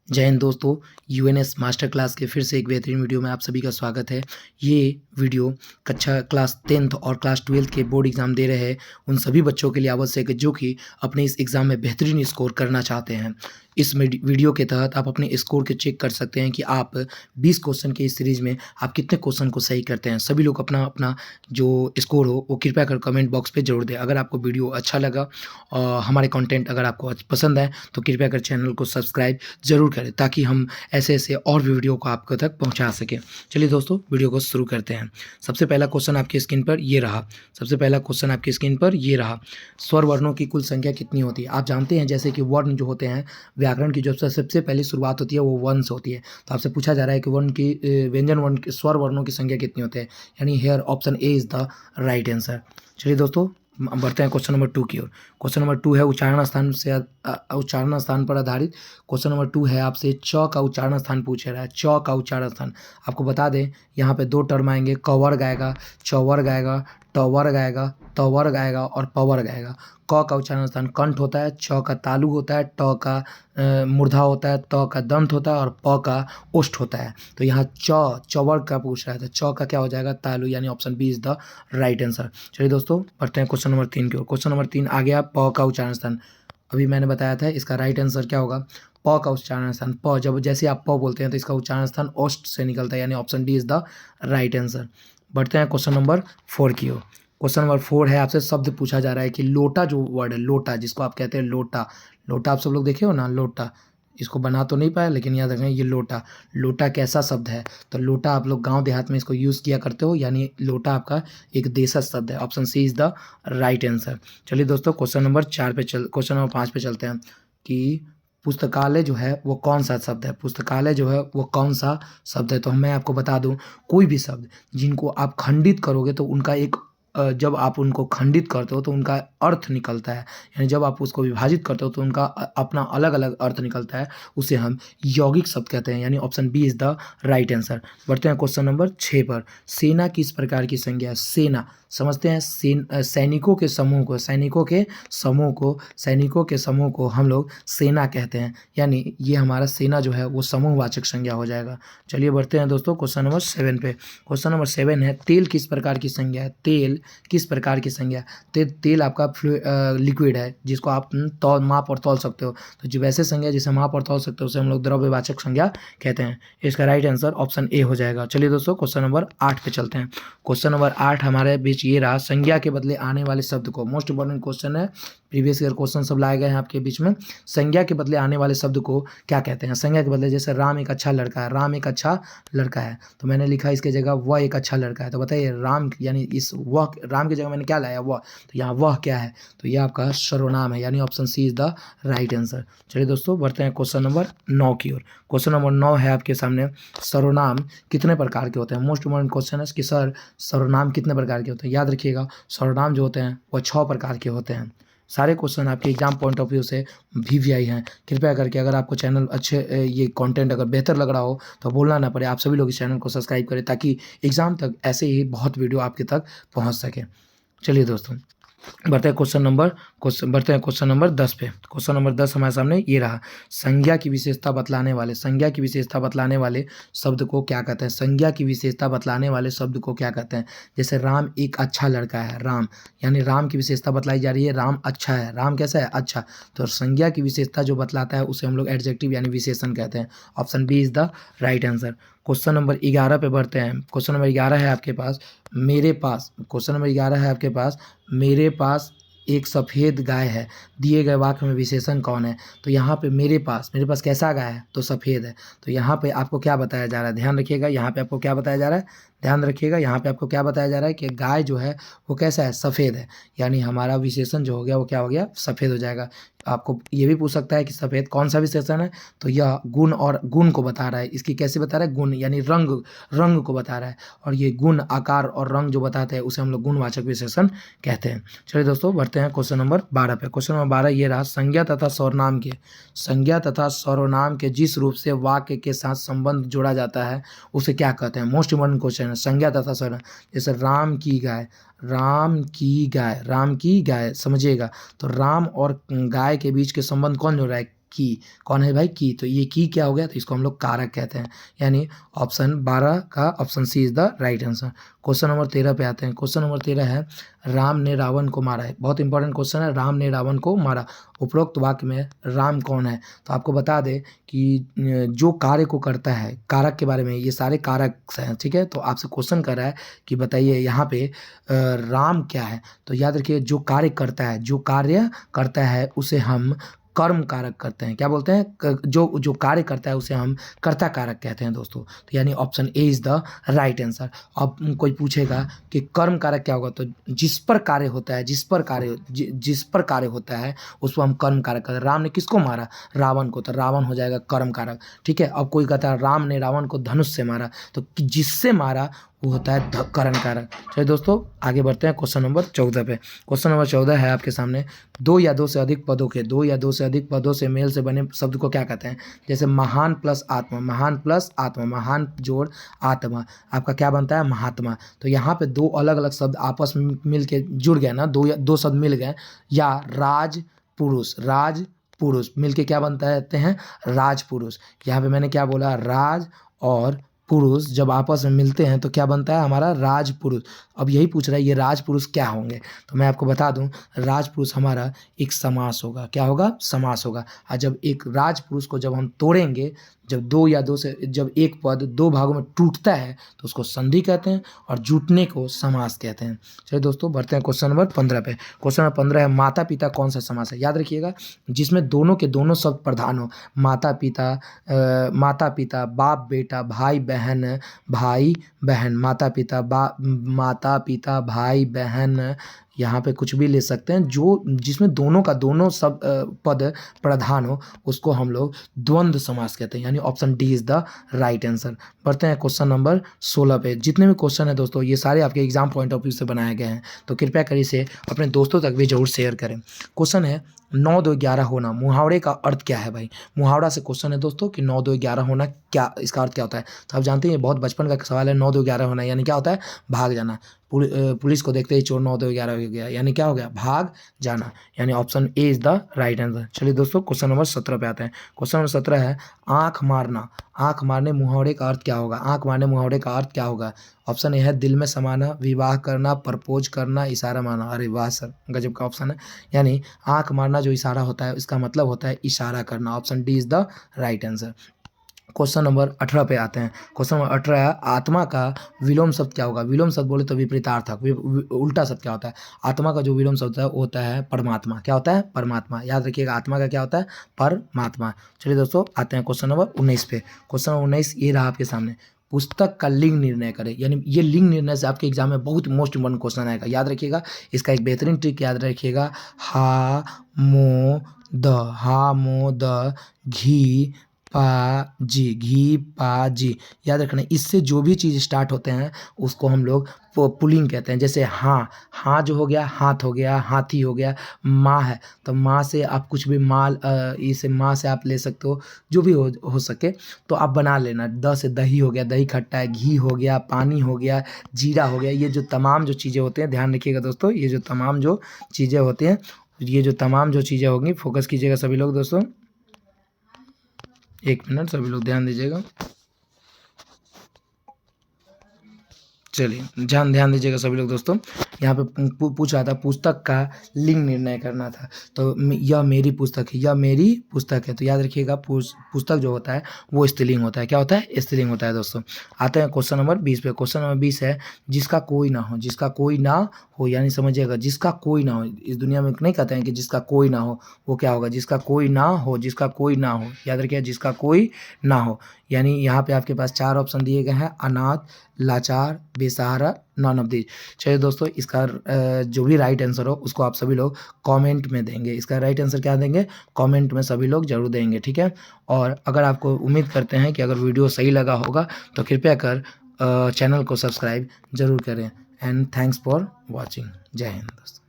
जय हिंद दोस्तों। यूएनएस master class के फिर से एक बेहतरीन वीडियो में आप सभी का स्वागत है। ये वीडियो कक्षा क्लास 10th और क्लास 12th के बोर्ड एग्ज़ाम दे रहे हैं उन सभी बच्चों के लिए आवश्यक है जो कि अपने इस एग्ज़ाम में बेहतरीन स्कोर करना चाहते हैं। इस वीडियो के तहत आप अपने स्कोर के चेक कर सकते हैं कि आप 20 क्वेश्चन के इस सीरीज़ में आप कितने क्वेश्चन को सही करते हैं। सभी लोग अपना अपना जो स्कोर हो वो कृपया कर कमेंट बॉक्स पे ज़रूर दें। अगर आपको वीडियो अच्छा लगा और हमारे कंटेंट अगर आपको पसंद आए तो कृपया कर चैनल को सब्सक्राइब ज़रूर करें ताकि हम ऐसे और भी वीडियो को आपको तक पहुंचा सकें। चलिए दोस्तों वीडियो को शुरू करते हैं। सबसे पहला क्वेश्चन आपकी स्क्रीन पर ये रहा। सबसे पहला क्वेश्चन आपकी स्क्रीन पर ये रहा। स्वर वर्णों की कुल संख्या कितनी होती है? आप जानते हैं जैसे कि वर्ण जो होते हैं व्याकरण की जो सबसे पहली शुरुआत होती है वो वर्ण से होती है। तो आपसे पूछा जा रहा है कि वर्ण की व्यंजन वर्ण की स्वर वर्णों की संख्या कितनी होती है, यानी hair option A is the right answer. चलिए दोस्तों बढ़ते हैं क्वेश्चन नंबर 2 की ओर। क्वेश्चन नंबर 2 है उच्चारण स्थान पर आधारित। क्वेश्चन नंबर 2 है आपसे च का उच्चारण स्थान पूछ रहा है। च का उच्चारण स्थान आपको बता दें, यहाँ पे दो टर्म आएंगे, क वर्ग आएगा, च वर्ग आएगा, ट वर्ग आएगा, त वर्ग आएगा और प वर्ग आएगा। क का उच्चारण स्थान कंठ होता है, च का तालु होता है, ट का मूर्धा होता है, त का दंत होता है और प का ओष्ठ होता है। तो यहाँ च वर्ग का पूछ रहा है तो च का क्या हो जाएगा? तालु, यानी option B is the right answer. चलिए दोस्तों बढ़ते हैं क्वेश्चन नंबर 3 की ओर। क्वेश्चन नंबर 3 आ गया प का उच्चारण स्थान। अभी मैंने बताया था इसका राइट आंसर क्या होगा? प का उच्चारण स्थान प, जब जैसे आप प बोलते हैं तो इसका उच्चारण स्थान ओष्ठ से निकलता है, यानी option D is the right answer. बढ़ते हैं क्वेश्चन नंबर 4 की ओर। क्वेश्चन नंबर 4 है आपसे शब्द पूछा जा रहा है कि लोटा जो वर्ड है, लोटा जिसको आप कहते हैं लोटा, लोटा आप सब लोग देखे हो ना, लोटा इसको बना तो नहीं पाया लेकिन याद रखें ये लोटा, लोटा कैसा शब्द है? तो लोटा आप लोग गांव देहात में इसको यूज़ किया करते हो, यानी लोटा आपका एक देशज शब्द है। Option C is the right answer. चलिए दोस्तों क्वेश्चन नंबर 5 पे चलते हैं कि पुस्तकालय जो है वो कौन सा शब्द है? पुस्तकालय जो है वो कौन सा शब्द है? तो मैं आपको बता दूं, कोई भी शब्द जिनको आप खंडित करोगे तो उनका एक जब आप उनको खंडित करते हो तो उनका अर्थ निकलता है, यानी जब आप उसको विभाजित करते हो तो उनका अपना अलग अलग अर्थ निकलता है, उसे हम यौगिक शब्द कहते हैं, यानी option B is the right answer. बढ़ते हैं क्वेश्चन नंबर 6 पर। सेना किस प्रकार की संज्ञा है? सेना समझते हैं, सैनिकों के समूह को, सैनिकों के समूह को हम लोग सेना कहते हैं, यानी ये हमारा सेना जो है वो समूहवाचक संज्ञा हो जाएगा। चलिए बढ़ते हैं दोस्तों क्वेश्चन नंबर 7 पे। क्वेश्चन नंबर 7 है तेल किस प्रकार की संज्ञा है? तेल किस प्रकार की संज्ञा? तेल आपका लिक्विड है जिसको आप माप और तौल सकते हो। तो जो वैसे संज्ञा जिसे माप और तौल सकते हो उसे हम लोग द्रव्यवाचक संज्ञा कहते हैं। इसका राइट आंसर ऑप्शन ए हो जाएगा। चलिए दोस्तों क्वेश्चन नंबर 8 पे चलते हैं। क्वेश्चन नंबर 8 हमारे बीच ये रहा, संज्ञा के बदले आने वाले शब्द को, मोस्ट इंपॉर्टेंट क्वेश्चन है, प्रीवियस ईयर क्वेश्चन सब लाए गए हैं आपके बीच में। संज्ञा के बदले आने वाले शब्द को क्या कहते हैं? संज्ञा के बदले जैसे राम एक अच्छा लड़का है, राम एक अच्छा लड़का है, तो मैंने लिखा इसके जगह वह एक अच्छा लड़का है। तो बताइए राम, यानी इस वह राम की जगह मैंने क्या लाया? वह। तो यहाँ वह क्या है? तो यह आपका सर्वनाम है, यानी option C is the right answer. चलिए दोस्तों बढ़ते हैं क्वेश्चन नंबर 9 की ओर। क्वेश्चन नंबर 9 है आपके सामने, सर्वनाम कितने प्रकार के होते हैं? मोस्ट इम्पोर्टेंट क्वेश्चन है कि सर सर्वनाम कितने प्रकार के होते हैं? याद रखिएगा सर्वनाम जो होते हैं वो 6 प्रकार के होते हैं। सारे क्वेश्चन आपके एग्जाम पॉइंट ऑफ व्यू से वीवीआई हैं। कृपया करके अगर आपको चैनल अच्छे ये कंटेंट अगर बेहतर लग रहा हो तो बोलना ना पड़े, आप सभी लोग इस चैनल को सब्सक्राइब करें ताकि एग्ज़ाम तक ऐसे ही बहुत वीडियो आपके तक पहुंच सके। चलिए दोस्तों बढ़ते हैं क्वेश्चन नंबर 10 पे। क्वेश्चन नंबर 10 हमारे सामने ये रहा, संज्ञा की विशेषता बतलाने वाले शब्द को क्या कहते हैं? संज्ञा की विशेषता बतलाने वाले शब्द को क्या कहते हैं? जैसे राम एक अच्छा लड़का है, राम यानी राम की विशेषता बतलाई जा रही है, राम अच्छा है, राम कैसा है? अच्छा। तो संज्ञा की विशेषता जो बतलाता है उसे हम लोग एडजेक्टिव यानी विशेषण कहते हैं। Option B is the right answer. Question number 11 पे बढ़ते हैं। क्वेश्चन नंबर 11 है आपके पास, मेरे पास, क्वेश्चन नंबर 11 है आपके पास, मेरे पास एक सफ़ेद गाय है, दिए गए वाक्य में विशेषण कौन है? तो यहाँ पे मेरे पास कैसा गाय है? तो सफ़ेद है। तो यहाँ पे आपको क्या बताया जा रहा है? ध्यान रखिएगा, यहाँ पे आपको क्या बताया जा रहा है? ध्यान रखिएगा, यहाँ पे आपको क्या बताया जा रहा है कि गाय जो है वो कैसा है? सफ़ेद है, यानी हमारा विशेषण जो हो गया वो क्या हो गया? सफ़ेद हो जाएगा। आपको ये भी पूछ सकता है कि सफ़ेद कौन सा विशेषण है? तो यह गुण और गुण को बता रहा है। इसकी कैसे बता रहा है? गुण यानी रंग को बता रहा है, और ये गुण, आकार और रंग जो बताते हैं उसे हम लोग गुणवाचक विशेषण कहते हैं। चलिए दोस्तों बढ़ते हैं क्वेश्चन नंबर 12 पे। क्वेश्चन नंबर 12 ये रहा, संज्ञा तथा सर्वनाम के जिस रूप से वाक्य के साथ संबंध जोड़ा जाता है उसे क्या कहते हैं? मोस्ट इंपॉर्टेंट क्वेश्चन है, संज्ञा तथा सर्वनाम। जैसे राम की गाय समझिएगा, तो राम और गाय के बीच के संबंध कौन जोड़ रहा है? की। कौन है भाई? की। तो ये की क्या हो गया? तो इसको हम लोग कारक कहते हैं। यानी ऑप्शन 12 का option C is the right answer. Question number 13 पे आते हैं। क्वेश्चन नंबर 13 है राम ने रावण को मारा है। बहुत इंपॉर्टेंट क्वेश्चन है। राम ने रावण को मारा, उपरोक्त वाक्य में राम कौन है? तो आपको बता दें कि जो कार्य को करता है, कारक के बारे में, ये सारे कारक हैं, ठीक है। तो आपसे क्वेश्चन कर रहा है कि बताइए यहाँ पे राम क्या है? तो याद रखिए जो कार्य करता है, जो कार्य करता है उसे हम कर्म कारक करते हैं। क्या बोलते हैं? जो जो कार्य करता है उसे हम कर्ता कारक कहते हैं दोस्तों। तो यानी option A is the right answer. अब कोई पूछेगा कि कर्म कारक क्या होगा? तो जिस पर कार्य होता है, जिस पर कार्य होता है उसको हम कर्म कारक कहते हैं। राम ने किसको मारा? रावण को, तो रावण हो जाएगा कर्म कारक, ठीक है। अब कोई कहता है राम ने रावण को धनुष से मारा, तो जिससे मारा वो होता है करण कारक। चलिए दोस्तों आगे बढ़ते हैं क्वेश्चन नंबर 14 पे। क्वेश्चन नंबर 14 है आपके सामने, दो या दो से अधिक पदों से मेल से बने शब्द को क्या कहते हैं? जैसे महान प्लस आत्मा, महान जोड़ आत्मा, आपका क्या बनता है? महात्मा। तो यहाँ पे दो अलग अलग शब्द आपस में मिल के जुड़ गए ना, दो शब्द मिल गए, या राज पुरुष मिलके क्या बनते हैं? राजपुरुष। यहाँ पे मैंने क्या बोला? राज और पुरुष जब आपस में मिलते हैं तो क्या बनता है? हमारा राजपुरुष। अब यही पूछ रहा है ये राजपुरुष क्या होंगे? तो मैं आपको बता दूं राजपुरुष हमारा एक समास होगा। क्या होगा? समास होगा। और जब एक राजपुरुष को जब हम तोड़ेंगे, जब एक पद दो भागों में टूटता है तो उसको संधि कहते हैं, और जुटने को समास कहते हैं। चलिए दोस्तों बढ़ते हैं क्वेश्चन नंबर 15 पे। क्वेश्चन नंबर 15 है माता पिता कौन सा समास है? याद रखिएगा जिसमें दोनों के दोनों शब्द प्रधान हो। माता पिता, बाप बेटा, भाई बहन, माता पिता भाई बहन, यहाँ पे कुछ भी ले सकते हैं, जो जिसमें दोनों का दोनों सब पद प्रधान हो उसको हम लोग द्वंद्व समास कहते हैं। यानी option D is the right answer. बढ़ते हैं क्वेश्चन नंबर 16 पे। जितने भी क्वेश्चन है दोस्तों ये सारे आपके एग्जाम पॉइंट ऑफ व्यू से बनाए गए हैं, तो कृपया करिए इसे अपने दोस्तों तक भी जरूर शेयर करें। क्वेश्चन है 9 2 11 होना, मुहावरे का अर्थ क्या है भाई? मुहावरा से क्वेश्चन है दोस्तों कि 9 2 11 होना, क्या इसका अर्थ क्या होता है? तो आप जानते हैं ये बहुत बचपन का सवाल है। 9 2 11 होना यानी क्या होता है? भाग जाना। पुलिस को देखते ही चोर 9 2 11 हो गया, यानी क्या हो गया? भाग जाना। यानी option A is the right answer. चलिए दोस्तों क्वेश्चन नंबर 17 पे आते हैं। क्वेश्चन नंबर 17 है आंख मारने मुहावरे का अर्थ क्या होगा? आंख मारने मुहावरे का अर्थ क्या होगा? ऑप्शन ए है दिल में समाना, विवाह करना, प्रपोज करना, इशारा मारना। अरे वाह सर, गजब का ऑप्शन है। यानी आंख मारना जो इशारा होता है इसका मतलब होता है इशारा करना। Option D is the right answer. Question number 18 पे आते हैं। क्वेश्चन नंबर 18 है आत्मा का विलोम शब्द क्या होगा? विलोम शब्द बोले तो विपरीतार्थक, उल्टा शब्द क्या होता है? आत्मा का जो विलोम शब्द है वो होता है परमात्मा। क्या होता है? परमात्मा। याद रखिएगा आत्मा का क्या होता है? परमात्मा। चलिए दोस्तों आते हैं क्वेश्चन नंबर 19 पे। क्वेश्चन नंबर 19 ये रहा आपके सामने, पुस्तक का लिंग निर्णय करें। यानी ये लिंग निर्णय से आपके एग्जाम में बहुत मोस्ट इंपॉर्टेंट क्वेश्चन आएगा। याद रखिएगा इसका एक बेहतरीन ट्रिक याद रखिएगा, हा मो द घी पा जी। याद रखना इससे जो भी चीज़ स्टार्ट होते हैं उसको हम लोग पुलिंग कहते हैं। जैसे हाँ जो हो गया, हाथ हो गया, हाथी हो गया, माँ है तो माँ से आप कुछ भी इसे माँ से आप ले सकते हो, जो भी हो सके तो आप बना लेना। द से दही हो गया, दही खट्टा है, घी हो गया, पानी हो गया, जीरा हो गया। ये जो तमाम जो चीज़ें होते हैं ध्यान रखिएगा दोस्तों, ये जो तमाम जो चीज़ें होती हैं, ये जो तमाम जो चीज़ें होंगी, फोकस कीजिएगा सभी लोग दोस्तों, 1 मिनट सभी लोग ध्यान दीजिएगा। चलिए ध्यान दीजिएगा सभी लोग दोस्तों। यहाँ पे पूछ रहा था पुस्तक का लिंग निर्णय करना था, तो यह मेरी पुस्तक है। तो याद रखिएगा पुस्तक जो होता है वो स्त्रीलिंग होता है। क्या होता है? स्त्रीलिंग होता है दोस्तों। आते हैं क्वेश्चन नंबर 20 पे। क्वेश्चन नंबर 20 है जिसका कोई ना हो, यानी समझिएगा जिसका कोई ना हो। इस दुनिया में नहीं कहते हैं कि जिसका कोई ना हो, वो क्या होगा? जिसका कोई ना हो। याद रखिएगा जिसका कोई ना हो। यानी यहाँ पे आपके पास 4 ऑप्शन दिए गए हैं, अनाथ, लाचार, बेसहारा, नॉन ऑफ दीज। चलिए दोस्तों इसका जो भी राइट आंसर हो उसको आप सभी लोग कमेंट में देंगे। इसका राइट आंसर क्या देंगे? कमेंट में सभी लोग जरूर देंगे, ठीक है। और अगर आपको उम्मीद करते हैं कि अगर वीडियो सही लगा होगा तो कृपया कर चैनल को सब्सक्राइब जरूर करें। And thanks for watching. जय हिंद दोस्तों।